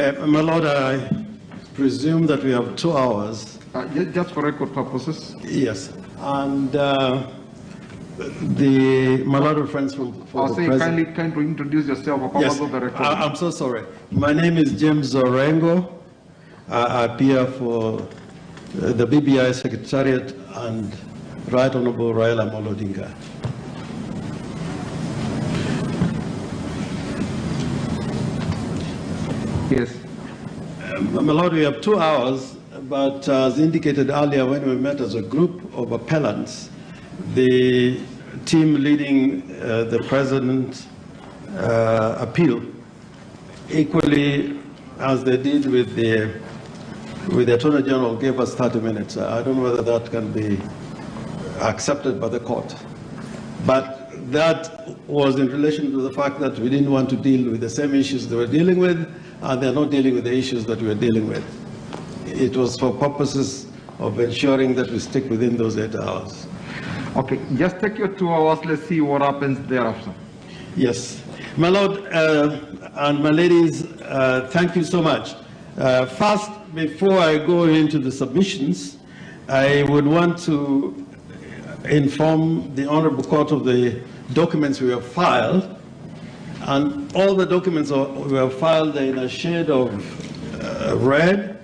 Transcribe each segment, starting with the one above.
My Lord, I presume that we have 2 hours. Just for record purposes. Yes. And my Lord, friends for I'll say kindly introduce yourself for purpose of the record. I'm so sorry. My name is James Orengo. I appear for the BBI Secretariat and Right Honorable Raila Amolo Odinga. Yes. My Lord, we have 2 hours, but as indicated earlier when we met as a group of appellants, the team leading the President's appeal, equally as they did with the Attorney General, gave us 30 minutes. I don't know whether that can be accepted by the court. But that was in relation to the fact that we didn't want to deal with the same issues they were dealing with, and they're not dealing with the issues that we're dealing with. It was for purposes of ensuring that we stick within those 8 hours. Okay, just take your 2 hours. Let's see what happens thereafter. Yes. My Lord and my ladies, thank you so much. First, before I go into the submissions, I would want to inform the Honorable Court of the documents we have filed. And all the documents we have filed are in a shade of red.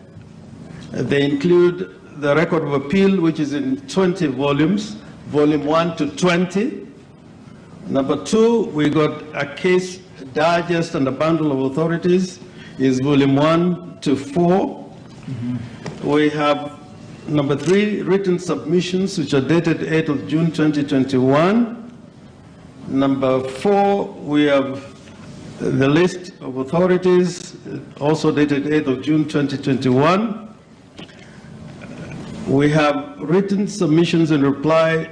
They include the record of appeal, which is in 20 volumes, volume 1 to 20. Number 2, we got a case digest and a bundle of authorities, is volume 1 to 4. We have number 3, written submissions, which are dated 8th of June 2021. Number 4, we have the list of authorities, also dated 8th of June 2021. We have written submissions in reply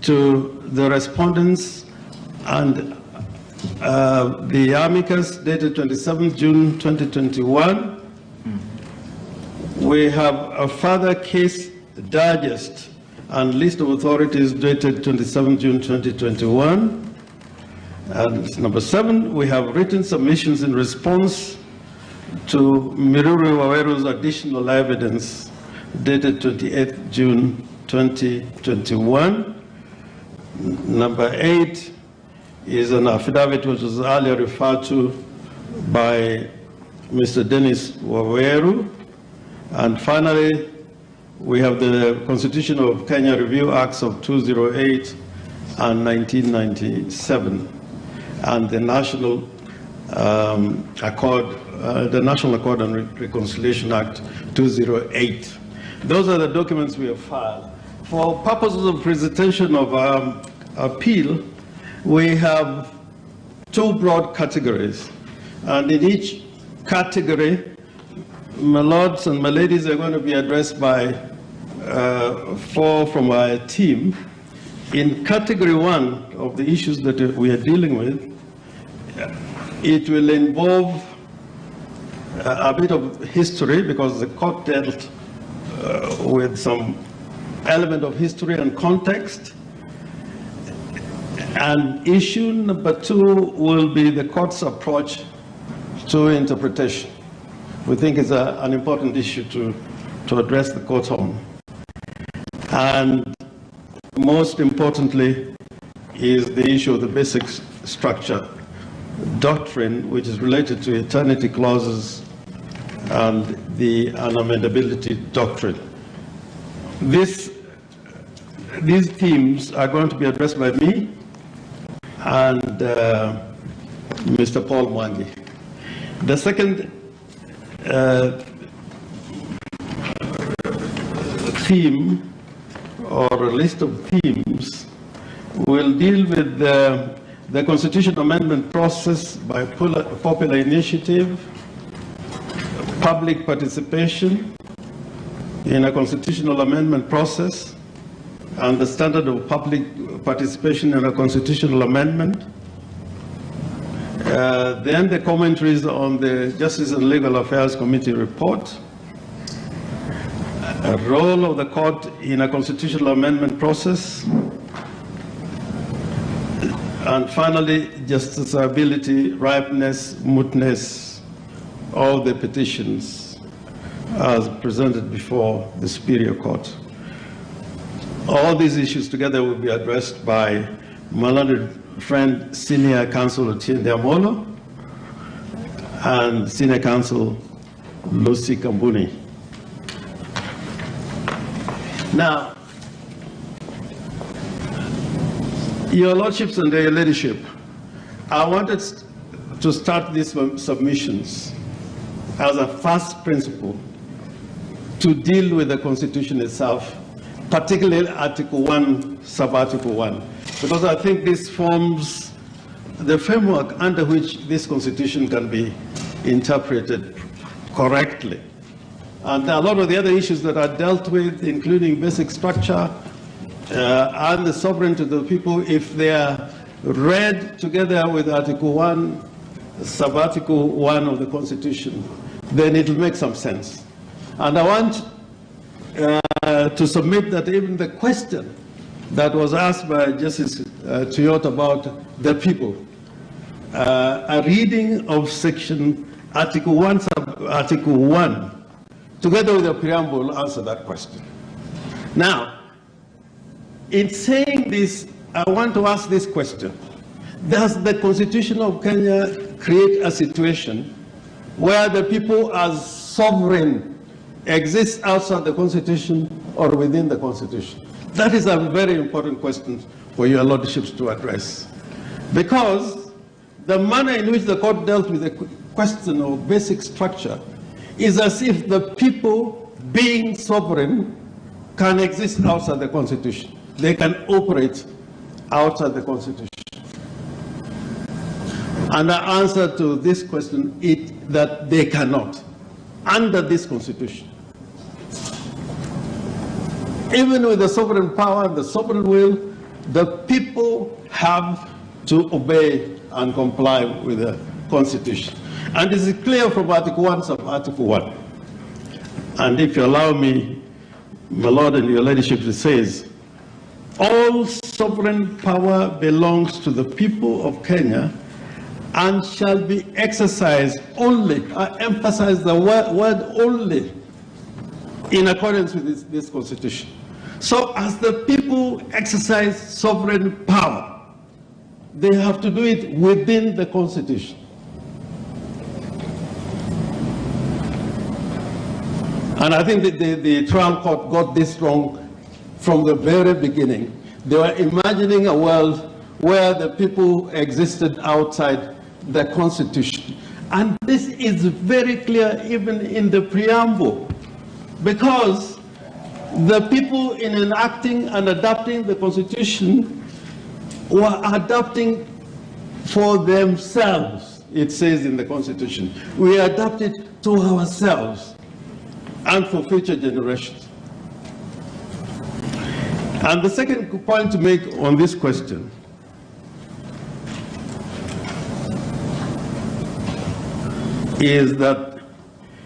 to the respondents and the amicus dated 27th June 2021. We have a further case digest and list of authorities dated 27th June 2021. And number 7, we have written submissions in response to Miruru Waweru's additional evidence dated 28th June 2021. Number 8 is an affidavit which was earlier referred to by Mr. Dennis Waweru. And finally, we have the Constitution of Kenya Review Acts of 208 and 1997, and the National Accord, and Reconciliation Act 208. Those are the documents we have filed. For purposes of presentation of appeal, we have 2 broad categories, and in each category, my lords and my ladies are going to be addressed by 4 from our team. In category 1 of the issues that we are dealing with, it will involve a bit of history, because the court dealt with some element of history and context. And issue number 2 will be the court's approach to interpretation. We think it's an important issue to address the court on. And most importantly is the issue of the basic structure doctrine, which is related to eternity clauses and the unamendability doctrine. These themes are going to be addressed by me and Mr. Paul Mwangi. The second theme, or a list of themes, will deal with the constitutional amendment process by popular initiative, public participation in a constitutional amendment process, and the standard of public participation in a constitutional amendment. Then the commentaries on the Justice and Legal Affairs Committee report, a role of the court in a constitutional amendment process, and finally, justiciability, ripeness, mootness all the petitions as presented before the Superior Court. All these issues together will be addressed by my learned friend, Senior Counsel Otiende Amolo, and Senior Counsel Lucy Kambuni. Now, Your Lordships and your Ladyship, I wanted to start these submissions as a first principle to deal with the Constitution itself, particularly Article 1, Sub-Article 1, because I think this forms the framework under which this Constitution can be interpreted correctly. And a lot of the other issues that are dealt with, including basic structure and the sovereignty of the people, if they are read together with Article 1, Sub-Article 1 of the Constitution, then it will make some sense. And I want to submit that even the question that was asked by Justice Tuyot about the people, a reading of section Article 1, Article 1, together with the preamble, will answer that question. Now, in saying this, I want to ask this question. Does the Constitution of Kenya create a situation where the people as sovereign exist outside the Constitution or within the Constitution? That is a very important question for your Lordships to address. Because the manner in which the court dealt with the question of basic structure is as if the people, being sovereign, can exist outside the Constitution. They can operate outside the Constitution. And the answer to this question is that they cannot, under this Constitution. Even with the sovereign power and the sovereign will, the people have to obey and comply with the Constitution. And this is clear from Article 1, Sub-Article 1. And if you allow me, my Lord and your Ladyship, it says, all sovereign power belongs to the people of Kenya and shall be exercised only, I emphasize the word only, in accordance with this Constitution. So as the people exercise sovereign power, they have to do it within the Constitution. And I think that the trial court got this wrong from the very beginning. They were imagining a world where the people existed outside the Constitution. And this is very clear even in the preamble, because the people in enacting and adopting the Constitution were adopting for themselves, it says in the Constitution. We adapt it to ourselves and for future generations. And the second point to make on this question is that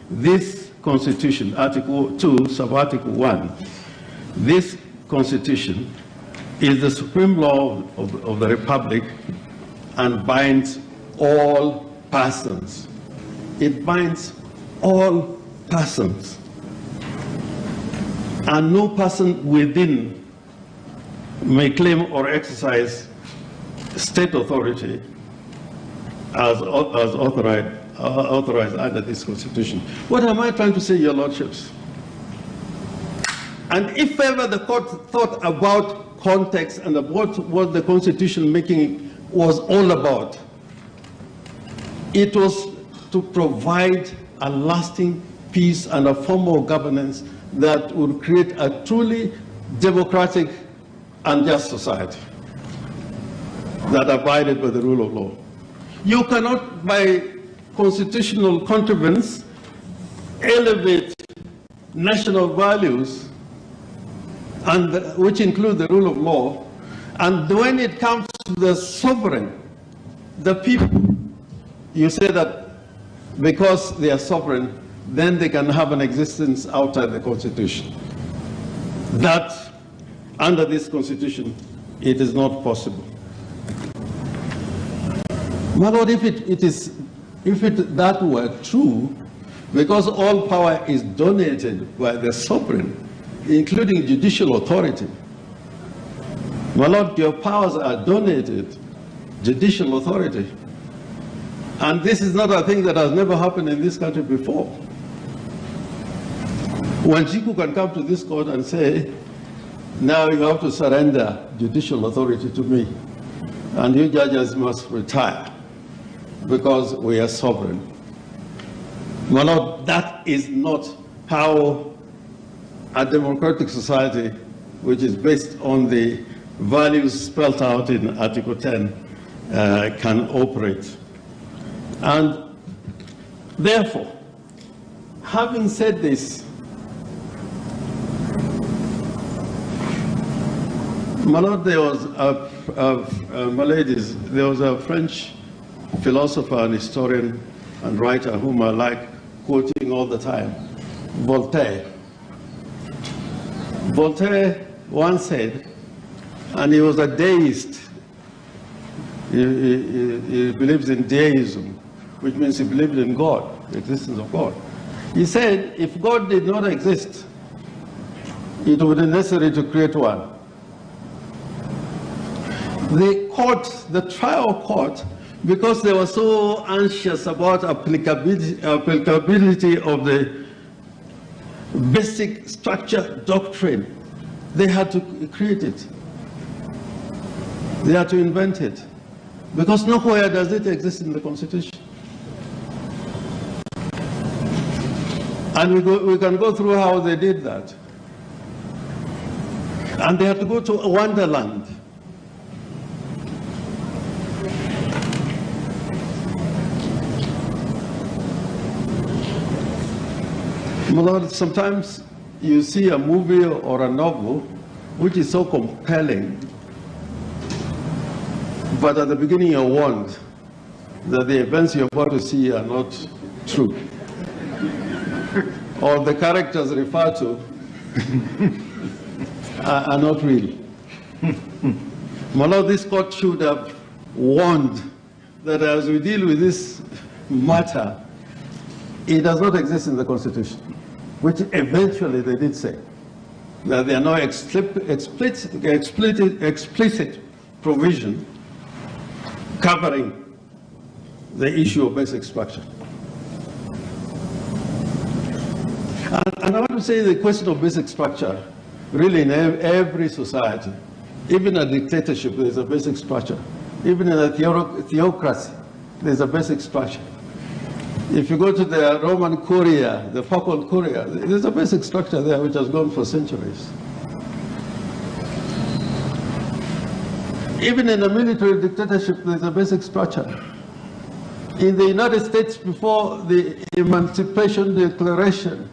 this Constitution, Article 2, Sub-Article 1, this Constitution is the supreme law of the Republic and binds all persons. It binds all persons. And no person within may claim or exercise state authority as authorized under this Constitution. What am I trying to say, your Lordships? And if ever the court thought about context and about what the Constitution making was all about, it was to provide a lasting peace and a form of governance that would create a truly democratic and just society that abided by the rule of law. You cannot, by constitutional contrivance, elevate national values, and which include the rule of law, and when it comes to the sovereign, the people, you say that because they are sovereign, then they can have an existence outside the Constitution. That, under this Constitution, it is not possible. My Lord, if that were true, because all power is donated by the sovereign, including judicial authority. My Lord, your powers are donated, judicial authority. And this is not a thing that has never happened in this country before. When Jiku can come to this court and say, now you have to surrender judicial authority to me, and you judges must retire because we are sovereign. My Lord, that is not how a democratic society, which is based on the values spelled out in Article 10, can operate. And therefore, having said this, my Lord, there was my ladies, there was a French philosopher and historian and writer whom I like quoting all the time, Voltaire. Voltaire once said, and he was a deist, he believes in deism, which means he believed in God, the existence of God. He said, if God did not exist, it would be necessary to create one. The court, the trial court, because they were so anxious about applicability of the basic structure doctrine, they had to create it. They had to invent it. Because nowhere does it exist in the Constitution. And we can go through how they did that. And they had to go to a wonderland. My Lord, sometimes you see a movie or a novel which is so compelling, but at the beginning you're warned that the events you're about to see are not true, or the characters referred to are not real. My Lord, this court should have warned that as we deal with this matter, it does not exist in the Constitution, which eventually they did say, that there are no explicit provision covering the issue of basic structure. And I want to say the question of basic structure, really in every society, even a dictatorship, there's a basic structure. Even in a theocracy, there's a basic structure. If you go to the Roman Curia, the Papal Curia, there's a basic structure there which has gone for centuries. Even in a military dictatorship, there's a basic structure. In the United States, before the Emancipation Declaration,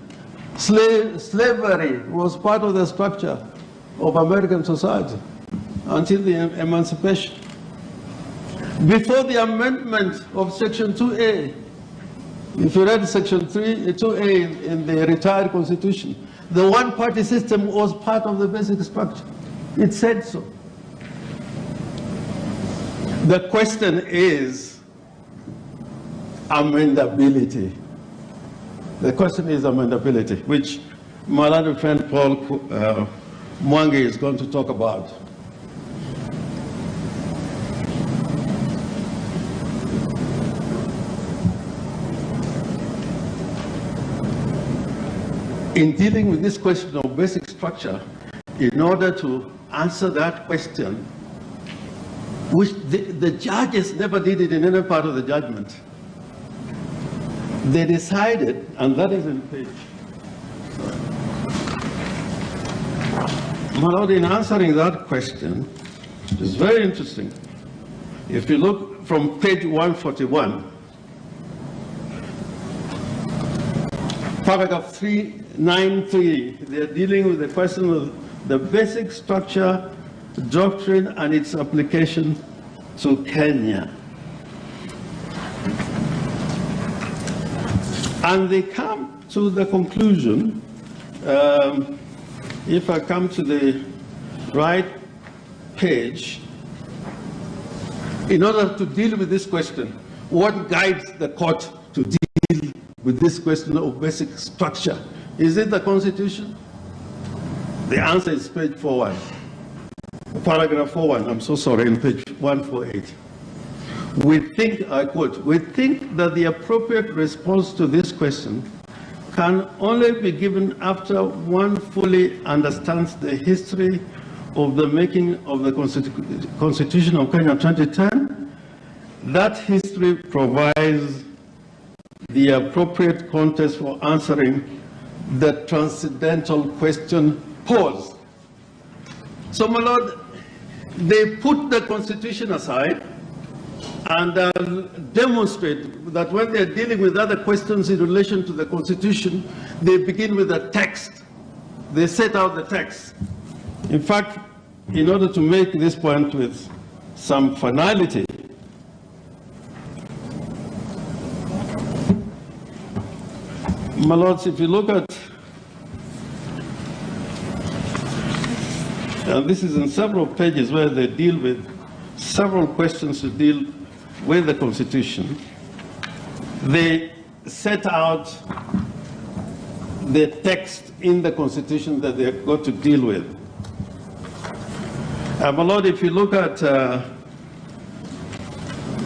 slavery was part of the structure of American society until the emancipation. Before the amendment of Section 2A, if you read Section 2A in the retired Constitution, the one-party system was part of the basic structure. It said so. The question is amendability. The question is amendability, which my other friend Paul Mwangi is going to talk about. In dealing with this question of basic structure, in order to answer that question, which the judges never did it in any part of the judgment, they decided, and that is in page. My Lord, in answering that question, it's very interesting. If you look from page 141, paragraph 393, they're dealing with the question of the basic structure, doctrine, and its application to Kenya. And they come to the conclusion, if I come to the right page, in order to deal with this question, what guides the court to deal with this question of basic structure. Is it the Constitution? The answer is page 41. Paragraph 41, I'm so sorry, in page 148. We think, I quote, we think that the appropriate response to this question can only be given after one fully understands the history of the making of the Constitution of Kenya 2010. That history provides the appropriate context for answering the transcendental question posed. So, my Lord, they put the Constitution aside and demonstrate that when they're dealing with other questions in relation to the Constitution, they begin with the text. They set out the text. In fact, in order to make this point with some finality, my lords, if you look at, and this is in several pages where they deal with several questions to deal with the Constitution, they set out the text in the Constitution that they've got to deal with. My Lord, if you look at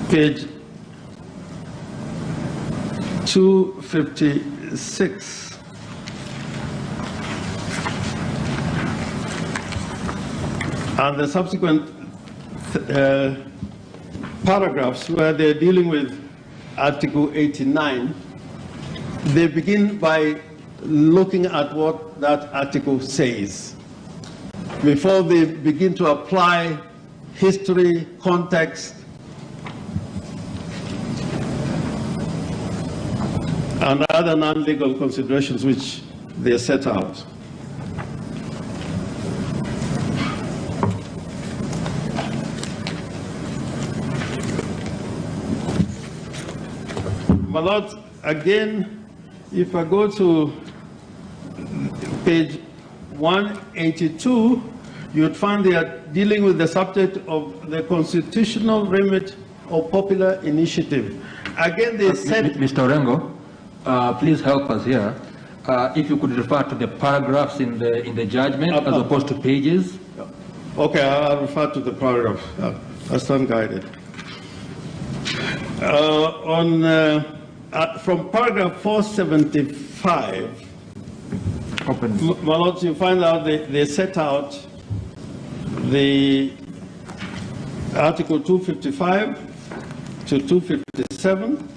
page 256, and the subsequent paragraphs where they're dealing with Article 89, they begin by looking at what that article says before they begin to apply history, context, and other non-legal considerations which they set out. My Lord, again, if I go to page 182, you'd find they are dealing with the subject of the constitutional remit of popular initiative. Again, they said... Mr. Orengo, please help us here. If you could refer to the paragraphs in the judgment as opposed to pages. Okay, I'll refer to the paragraph. I stand guided. From paragraph 475, my lords, you find out they set out the Article 255 to 257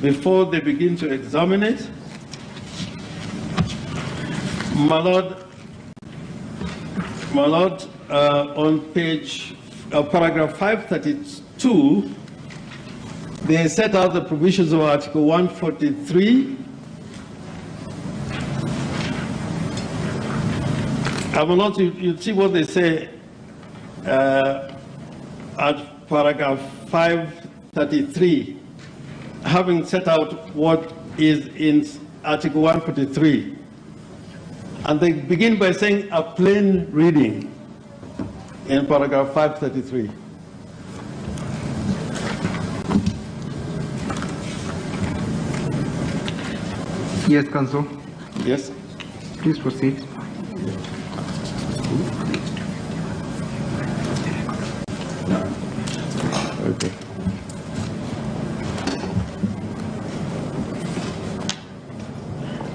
before they begin to examine it. My Lord, on page, paragraph 532, they set out the provisions of Article 143. My Lord, you see what they say at paragraph 533, having set out what is in Article 143. And they begin by saying a plain reading in paragraph 533. Yes, Counsel. Yes. Please proceed. Okay.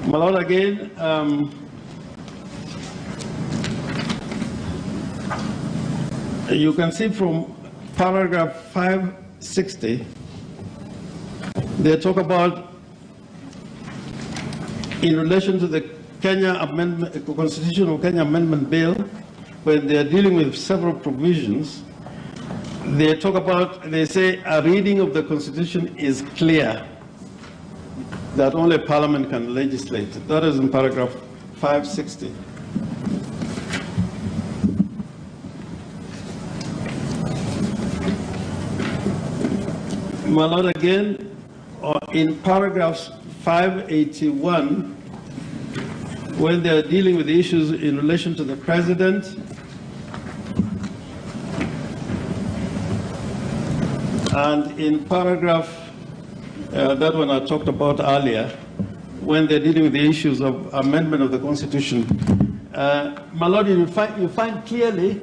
My Lord, again, you can see from paragraph 560, they talk about in relation to the Kenya Amendment, Constitution of Kenya Amendment Bill, when they are dealing with several provisions, they talk about, they say a reading of the Constitution is clear, that only Parliament can legislate. That is in paragraph 560. My Lord, again, in paragraphs 581, when they are dealing with the issues in relation to the President, and in paragraph, that one I talked about earlier, when they're dealing with the issues of amendment of the Constitution. My Lord, you find clearly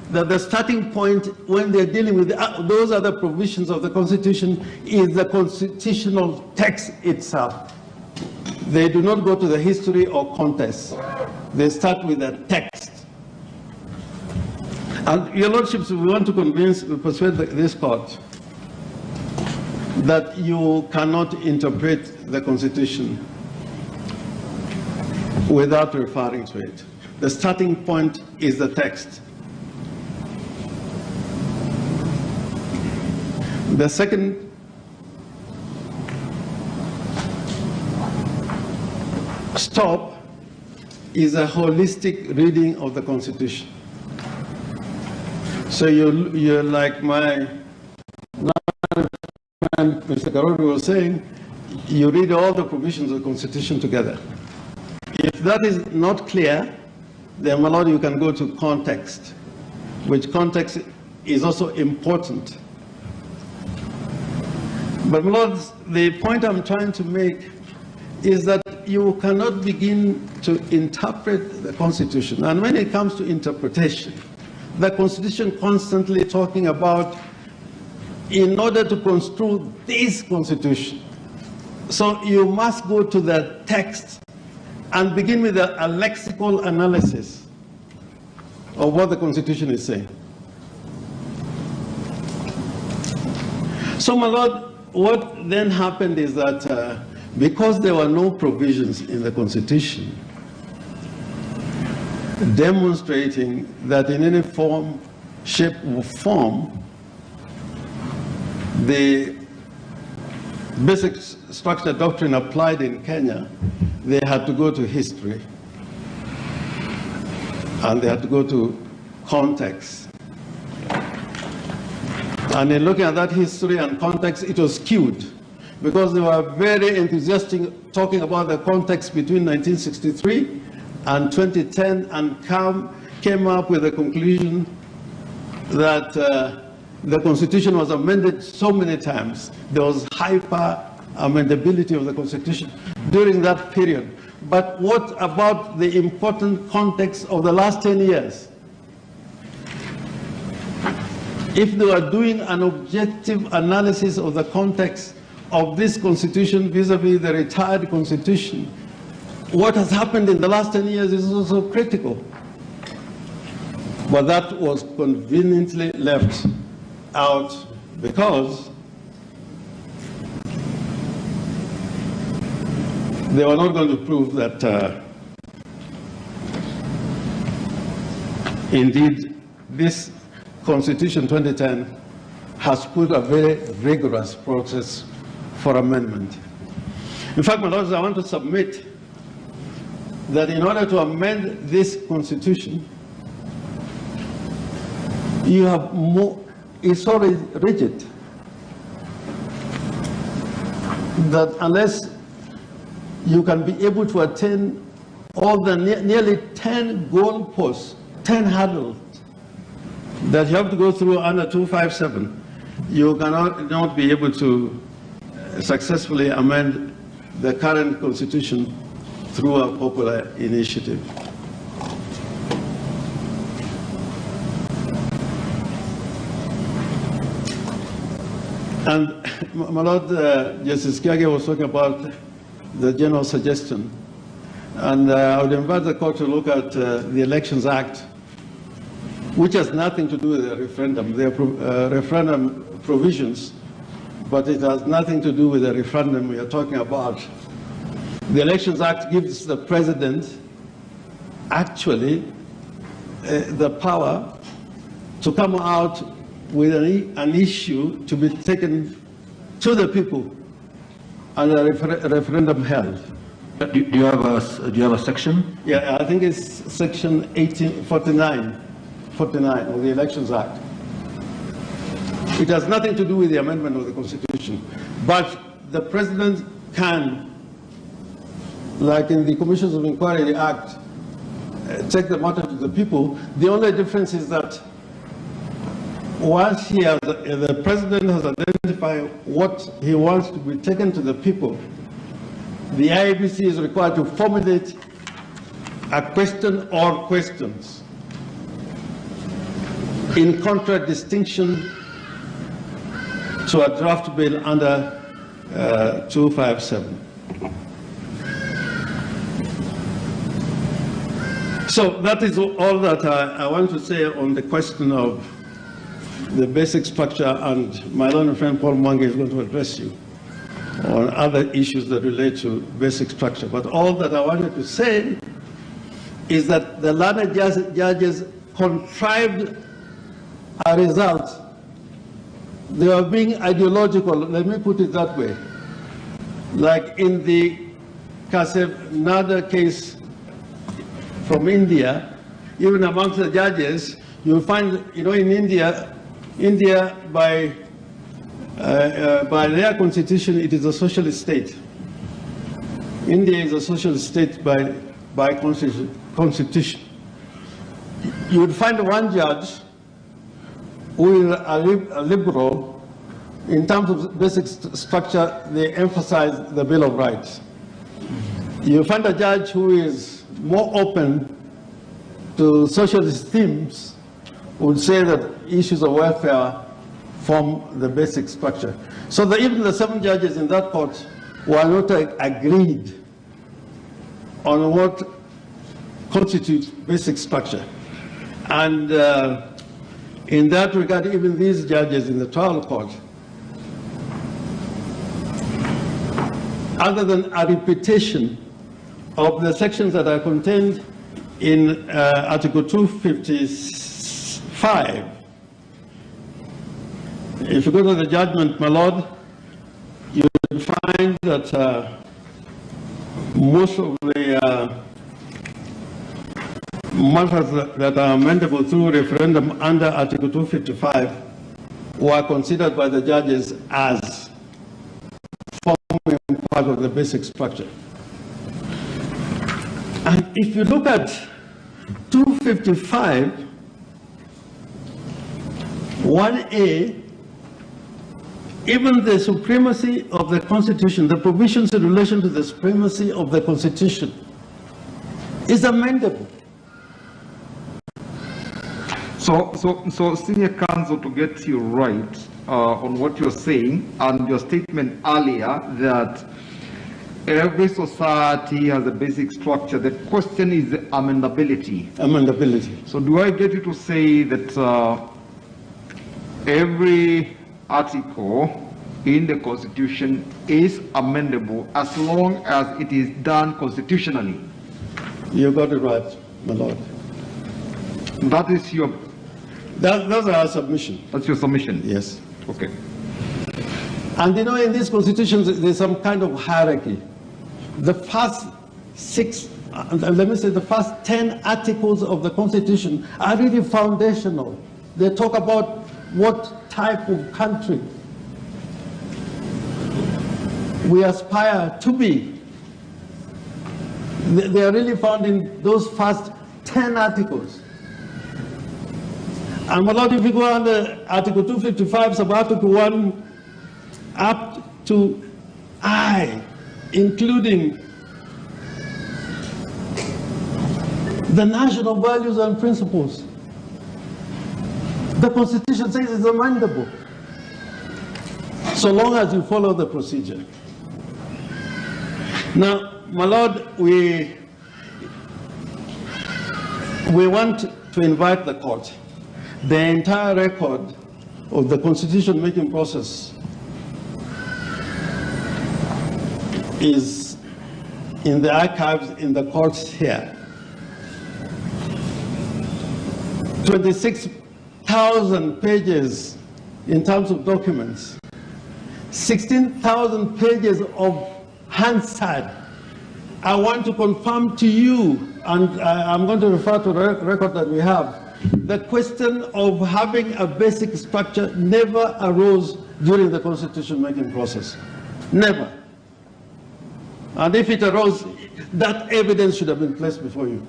that the starting point when they're dealing with those other provisions of the Constitution is the constitutional text itself. They do not go to the history or context. They start with the text. And your lordships, we want to persuade this court that you cannot interpret the Constitution without referring to it. The starting point is the text. The second stop is a holistic reading of the Constitution. So you're like my friend Mr. Karori was saying, you read all the provisions of the Constitution together. If that is not clear, then, my Lord, you can go to context, which context is also important. But, my Lord, the point I'm trying to make is that you cannot begin to interpret the Constitution. And when it comes to interpretation, the Constitution constantly talking about in order to construe this Constitution. So you must go to the text and begin with a lexical analysis of what the Constitution is saying. So, my Lord, what then happened is that because there were no provisions in the Constitution demonstrating that in any form, shape, or form, the basic structure doctrine applied in Kenya, they had to go to history and they had to go to context. And in looking at that history and context, it was skewed because they were very enthusiastic talking about the context between 1963 and 2010 and came up with the conclusion that the Constitution was amended so many times. There was hyper amendability of the Constitution during that period. But what about the important context of the last 10 years? If they were doing an objective analysis of the context of this Constitution vis-a-vis the retired Constitution, what has happened in the last 10 years is also critical. But that was conveniently left out because they were not going to prove that indeed this Constitution 2010 has put a very rigorous process for amendment. In fact, my lords, I want to submit that in order to amend this Constitution, you have more, it's so rigid that unless you can be able to attain all the nearly 10 goalposts, 10 hurdles that you have to go through under 257, you cannot not be able to successfully amend the current Constitution through a popular initiative. And my Lord, Justice Kiage was talking about the general suggestion. And I would invite the court to look at the Elections Act, which has nothing to do with the referendum. There are referendum provisions, but it has nothing to do with the referendum we are talking about. The Elections Act gives the president actually the power to come out with an issue to be taken to the people and a referendum held. Do you have a section? Yeah, I think it's section 1849 of the Elections Act. It has nothing to do with the amendment of the Constitution, but the president can, like in the Commissions of Inquiry Act, take the matter to the people. The only difference is that once the president has identified what he wants to be taken to the people, the IEBC is required to formulate a question or questions in contradistinction to a draft bill under 257. So that is all that I want to say on the question of the basic structure, and my learned friend Paul Mwangi is going to address you on other issues that relate to basic structure. But all that I wanted to say is that the learned judges contrived a result. They are being ideological, let me put it that way. Like in the Kasef Nada case from India, even amongst the judges, you'll find, in India by their constitution, it is a socialist state. India is a socialist state by constitution. You would find one judge who is a liberal. In terms of basic structure, they emphasize the Bill of Rights. You find a judge who is more open to socialist themes, would say that issues of welfare form the basic structure. So that even the 7 judges in that court were not agreed on what constitutes basic structure. And in that regard, even these judges in the trial court, other than a repetition of the sections that are contained in Article 255, if you go to the judgment, my lord, you will find that most of the matters that are amendable through referendum under Article 255 were considered by the judges as forming part of the basic structure. And if you look at 255, 1A, even the supremacy of the Constitution, the provisions in relation to the supremacy of the Constitution, is amendable. So, Senior Counsel, to get you right on what you're saying and your statement earlier that every society has a basic structure, the question is amendability. Amendability. So do I get you to say that every article in the Constitution is amendable as long as it is done constitutionally? You got it right, my lord. That is your... That's our submission. That's your submission? Yes. Okay. And in these constitutions, there's some kind of hierarchy. The first 6, let me say the first 10 articles of the Constitution are really foundational. They talk about what type of country we aspire to be. They are really found in those first 10 articles. And my lord, if you go under Article 255, sub-Article 1, up to I, including the national values and principles, the Constitution says it's amendable, so long as you follow the procedure. Now, my lord, we want to invite the court. The entire record of the constitution-making process is in the archives in the courts here. 26,000 pages in terms of documents, 16,000 pages of Hansard. I want to confirm to you, and I'm going to refer to the record that we have, the question of having a basic structure never arose during the constitution-making process. Never. And if it arose, that evidence should have been placed before you.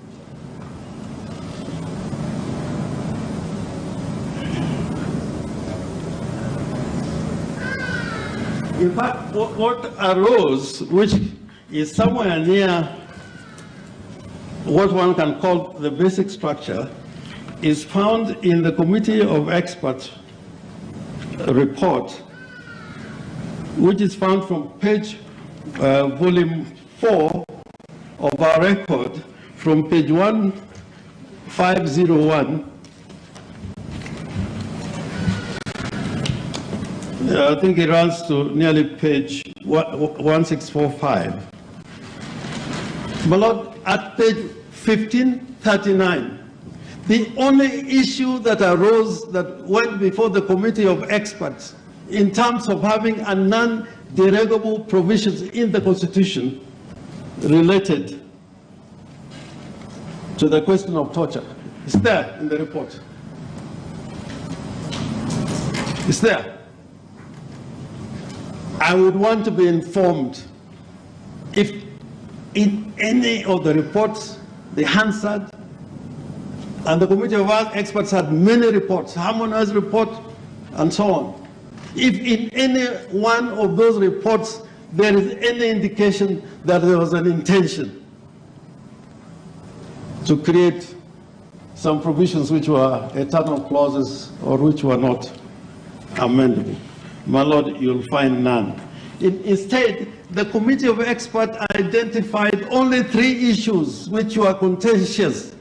In fact, what arose, which is somewhere near what one can call the basic structure, is found in the Committee of Experts report, which is found from page volume 4 of our record, from page 1501. I think it runs to nearly page 1645. My Lord, at page 1539, the only issue that arose that went before the Committee of Experts in terms of having a non-derogable provisions in the Constitution related to the question of torture. It's there in the report. It's there. I would want to be informed if in any of the reports they answered, and the Committee of Experts had many reports, harmonized report, and so on. If in any one of those reports there is any indication that there was an intention to create some provisions which were eternal clauses or which were not amendable, my Lord, you'll find none. Instead, the Committee of Experts identified only 3 issues which were contentious.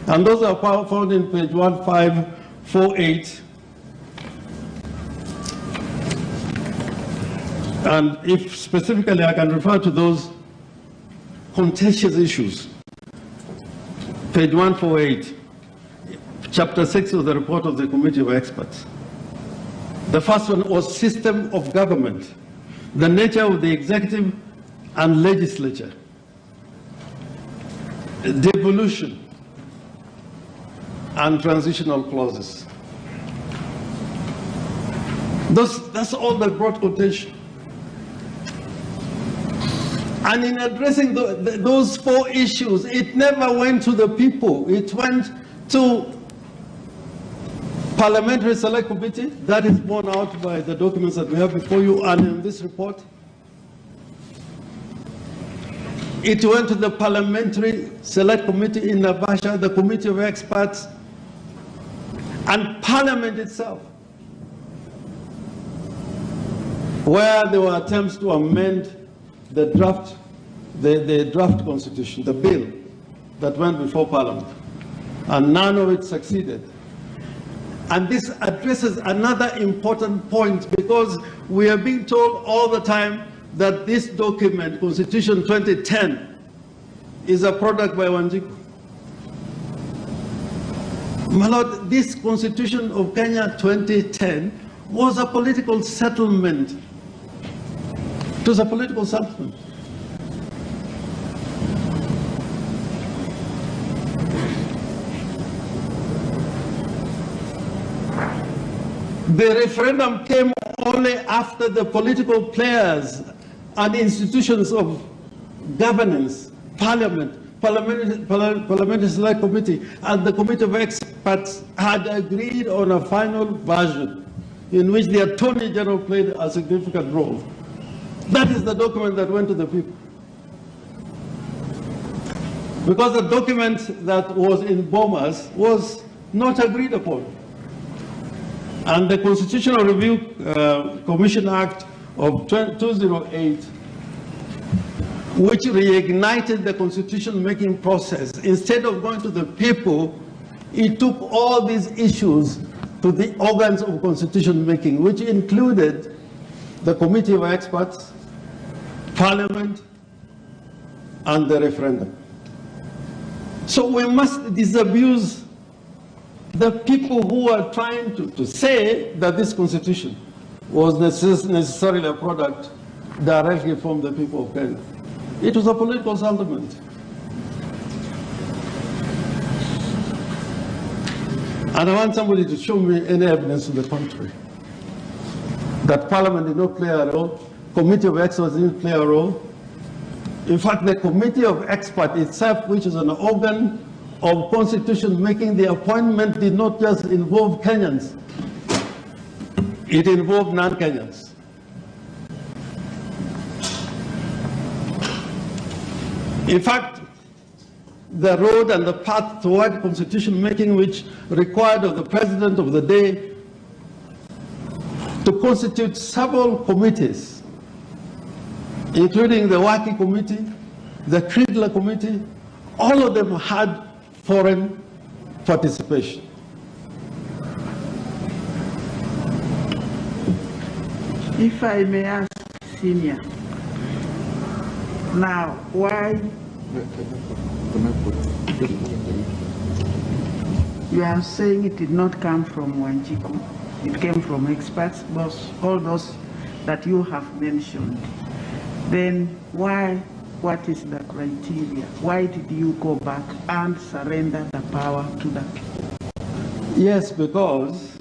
And those are found in page 1548. And if specifically I can refer to those contentious issues, page 148, chapter 6 of the report of the Committee of Experts. The first one was system of government, the nature of the executive and legislature, devolution, and transitional clauses. That's all that brought contention. And in addressing those 4 issues, it never went to the people. It went to Parliamentary Select Committee. That is borne out by the documents that we have before you and in this report. It went to the Parliamentary Select Committee in Nabasha, the Committee of Experts, and Parliament itself, where there were attempts to amend the draft constitution, the bill that went before Parliament, and none of it succeeded. And this addresses another important point, because we are being told all the time that this document, Constitution 2010, is a product by Wanjiku. My Lord, this Constitution of Kenya 2010 was a political settlement. It was a political settlement. The referendum came only after the political players and institutions of governance, Parliamentary Select Committee, and the Committee of Experts had agreed on a final version in which the Attorney General played a significant role. That is the document that went to the people. Because the document that was in Bomas was not agreed upon. And the Constitutional Review Commission Act of 2008, which reignited the constitution-making process, instead of going to the people, it took all these issues to the organs of constitution-making, which included the Committee of Experts, Parliament, and the referendum. So we must disabuse the people who are trying to say that this constitution was necessarily a product directly from the people of Kenya. It was a political settlement. And I want somebody to show me any evidence to the contrary. That Parliament did not play a role, Committee of Experts didn't play a role. In fact, the Committee of Experts itself, which is an organ of constitution making, the appointment did not just involve Kenyans. It involved non-Kenyans. In fact, the road and the path toward constitution making, which required of the president of the day to constitute several committees, including the Waki Committee, the Kridler Committee, all of them had foreign participation. If I may ask, Senior, now why you are saying it did not come from Wanjiku, it came from experts, all those that you have mentioned, then why, what is the criteria? Why did you go back and surrender the power to the people? Yes, because,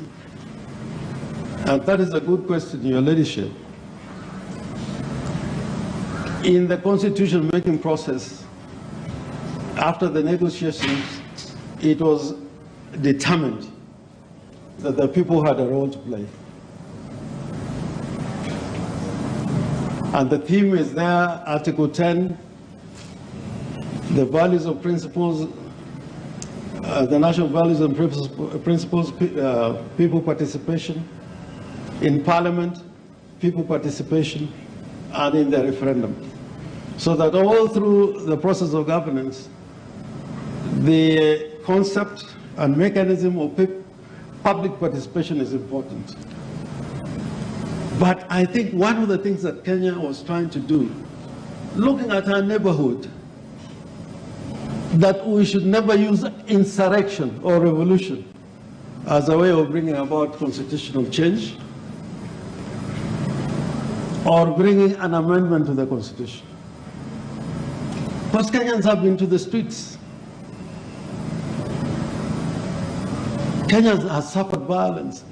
and that is a good question, Your Ladyship, in the constitution making process, after the negotiations, it was determined that the people had a role to play. And the theme is there, Article 10, the values and principles, the national values and principles, people participation, in Parliament, people participation, and in the referendum. So that all through the process of governance, the concept and mechanism of public participation is important. But I think one of the things that Kenya was trying to do, looking at our neighborhood, that we should never use insurrection or revolution as a way of bringing about constitutional change or bringing an amendment to the constitution. Because Kenyans have been to the streets. Kenya has suffered violence.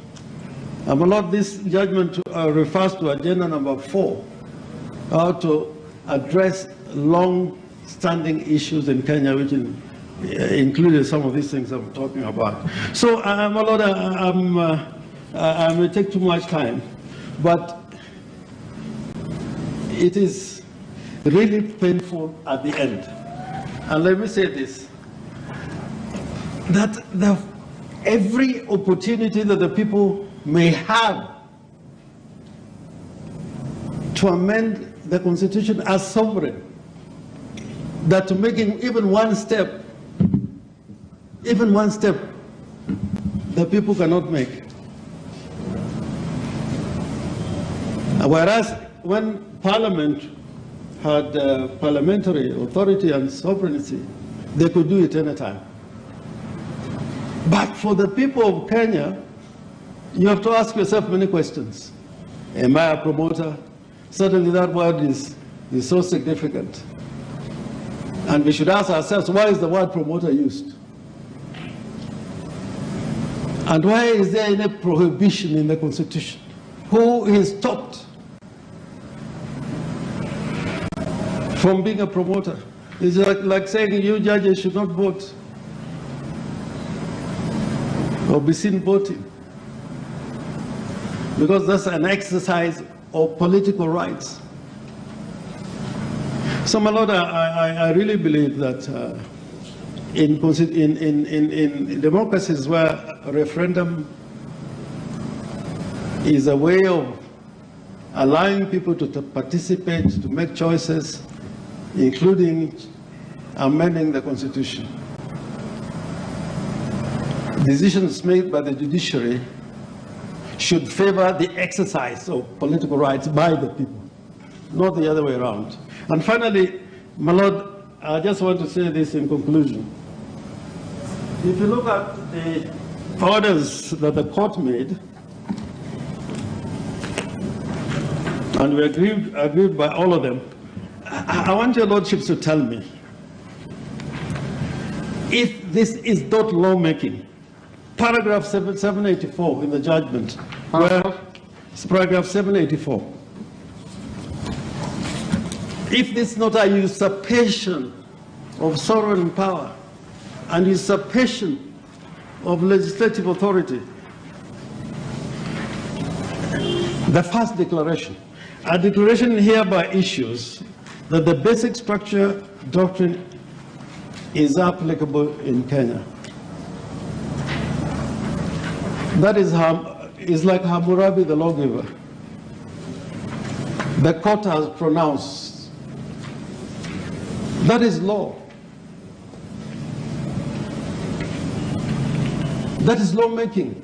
And my Lord, this judgment refers to agenda number 4, how to address long-standing issues in Kenya, which included some of these things I'm talking about. So, my Lord, I may take too much time, but it is really painful at the end. And let me say this, that every opportunity that the people may have to amend the Constitution as sovereign, that to making even one step, the people cannot make. Whereas when Parliament had parliamentary authority and sovereignty, they could do it anytime. But for the people of Kenya, you have to ask yourself many questions. Am I a promoter? Certainly that word is so significant. And we should ask ourselves, why is the word promoter used? And why is there any prohibition in the Constitution? Who is stopped from being a promoter? It's like saying you judges should not vote or be seen voting, because that's an exercise of political rights. So, my Lord, I really believe that in democracies where a referendum is a way of allowing people to participate, to make choices, including amending the Constitution, decisions made by the judiciary should favor the exercise of political rights by the people, not the other way around. And finally, my Lord, I just want to say this in conclusion. If you look at the orders that the court made, and we agreed by all of them, I want your lordships to tell me if this is not lawmaking. Paragraph 784 in the judgment, where it's paragraph 784. If this is not a usurpation of sovereign power and usurpation of legislative authority, the first declaration, a declaration hereby issues that the basic structure doctrine is applicable in Kenya. That is like Hammurabi the lawgiver. The court has pronounced. That is law. That is lawmaking.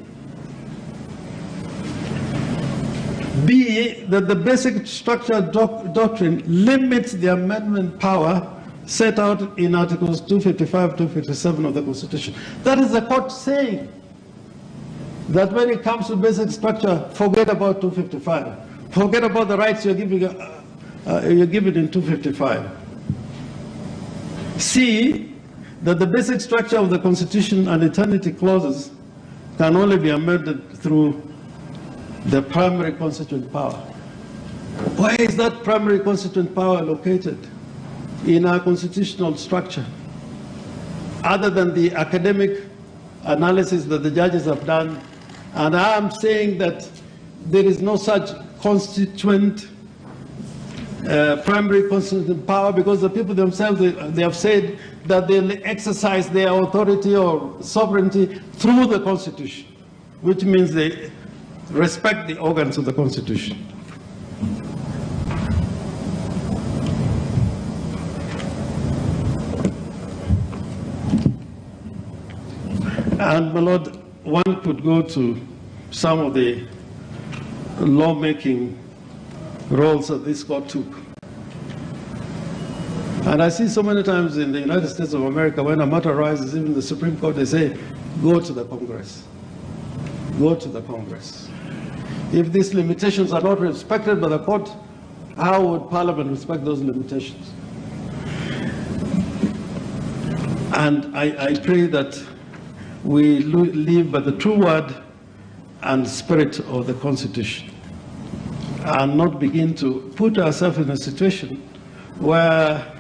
B, that the basic structure doctrine limits the amendment power set out in Articles 255, 257 of the Constitution. That is the court saying that when it comes to basic structure, forget about 255. Forget about the rights you're giving in 255. C, that the basic structure of the Constitution and eternity clauses can only be amended through the primary constituent power. Where is that primary constituent power located in our constitutional structure? Other than the academic analysis that the judges have done, and I am saying that there is no such constituent primary constituent power, because the people themselves, they have said that they exercise their authority or sovereignty through the Constitution, which means they respect the organs of the Constitution. And, my Lord, one could go to some of the lawmaking roles that this court took. And I see so many times in the United States of America, when a matter arises, even the Supreme Court, they say, go to the Congress. Go to the Congress. If these limitations are not respected by the court, how would Parliament respect those limitations? And I pray that we live by the true word and spirit of the Constitution, and not begin to put ourselves in a situation where,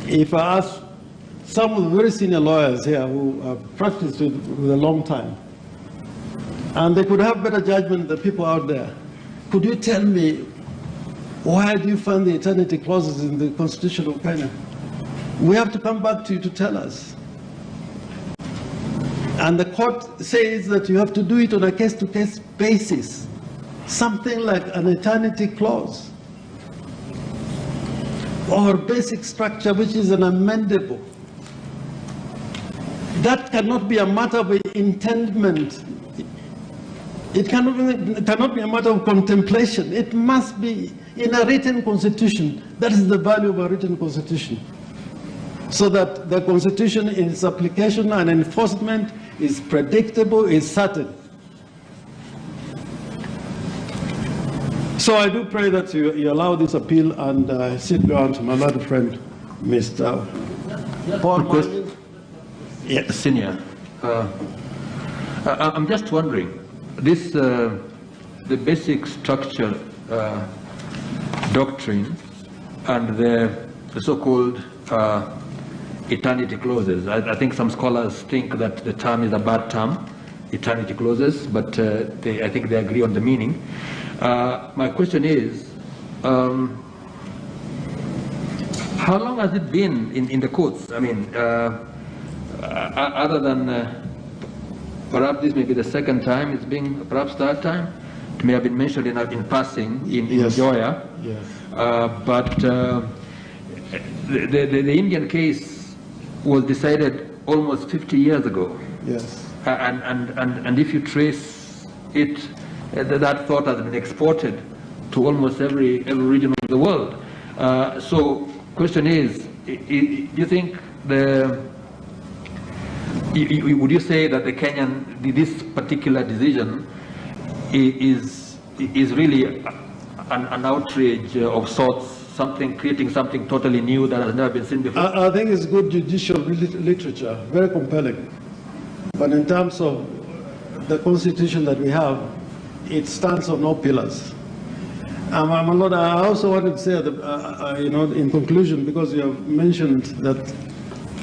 if I ask some of the very senior lawyers here who have practiced with a long time, and they could have better judgment than people out there, could you tell me, why do you find the eternity clauses in the Constitution of Kenya? We have to come back to you to tell us. And the court says that you have to do it on a case-to-case basis, something like an eternity clause, or basic structure, which is an amendable. That cannot be a matter of intendment. It cannot be a matter of contemplation. It must be in a written constitution. That is the value of a written constitution. So that the Constitution in its application and enforcement is predictable, is certain. So I do pray that you allow this appeal and sit down to my little friend, Mr. Paul. Yes. Senior, I'm just wondering, this the basic structure doctrine and the so-called eternity clauses. I think some scholars think that the term is a bad term, eternity clauses, but I think they agree on the meaning. My question is, how long has it been in the courts? I mean, other than perhaps this may be the second time, it's been perhaps third time. It may have been mentioned in passing in Joya. Yes. But the Indian case was decided almost 50 years ago. Yes. And if you trace it, that thought has been exported to almost every region of the world. So, question is, do you think would you say that the Kenyan, this particular decision is really an outrage of sorts, creating something totally new that has never been seen before? I think it's good judicial literature, very compelling. But in terms of the Constitution that we have, it stands on no pillars. My Lord, I also wanted to say, that, in conclusion, because you have mentioned that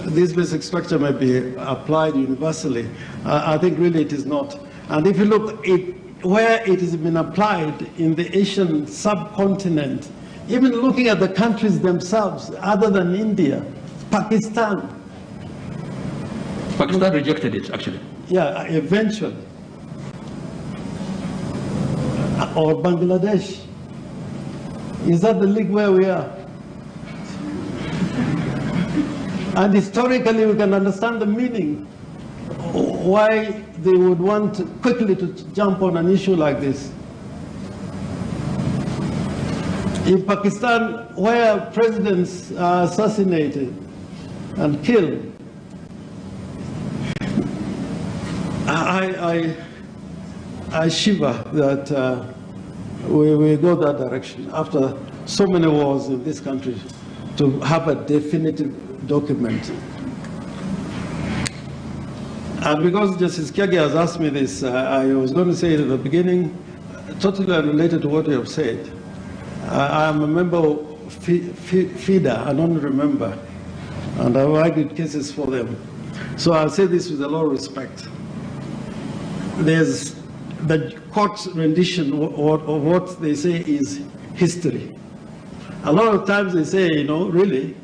this basic structure may be applied universally, I think really it is not. And if you look at where it has been applied in the Asian subcontinent, even looking at the countries themselves, other than India, Pakistan. Pakistan rejected it, actually. Yeah, eventually. Or Bangladesh. Is that the league where we are? And historically, we can understand the meaning, why they would want quickly to jump on an issue like this. In Pakistan, where presidents are assassinated and killed, I shiver that we go that direction after so many wars in this country to have a definitive document. And because Justice Kiagi has asked me this, I was going to say it at the beginning, totally unrelated to what you have said. I am a member of FIDA, I don't remember, and I've argued cases for them. So I'll say this with a lot of respect. There's the court's rendition of what they say is history. A lot of times they say, you know, really,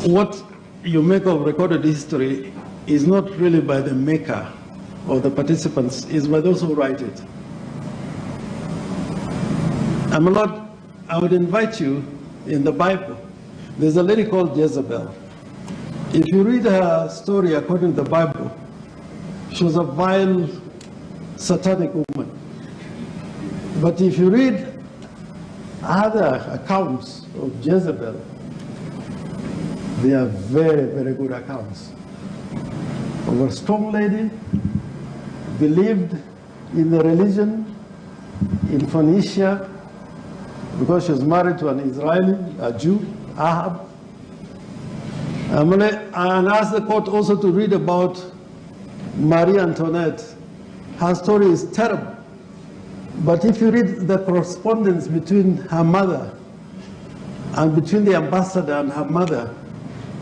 what you make of recorded history is not really by the maker or the participants, it's by those who write it. I would invite you in the Bible. There's a lady called Jezebel. If you read her story according to the Bible, she was a vile, satanic woman. But if you read other accounts of Jezebel, they are very, very good accounts of a strong lady, believed in the religion in Phoenicia, because she was married to an Israeli, a Jew, Ahab. And asked the court also to read about Marie Antoinette. Her story is terrible. But if you read the correspondence between her mother and between the ambassador and her mother,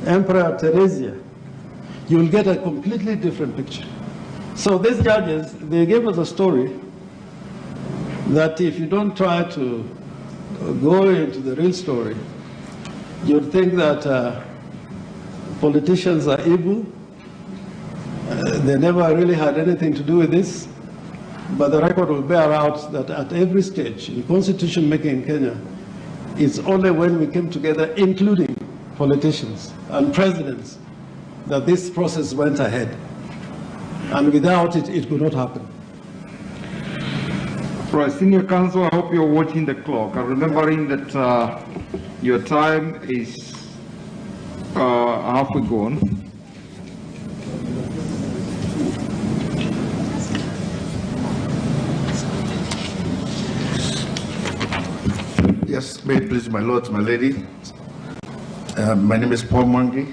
Emperor Theresia, you'll get a completely different picture. So these judges, they gave us a story that if you don't try to go into the real story, you'd think that politicians are evil. They never really had anything to do with this. But the record will bear out that at every stage in constitution making in Kenya, it's only when we came together, including politicians and presidents, that this process went ahead. And without it, it could not happen. Right, Senior Counsel, I hope you're watching the clock and remembering that your time is halfway gone. Yes, may it please my lords, my lady. My name is Paul Mwangi.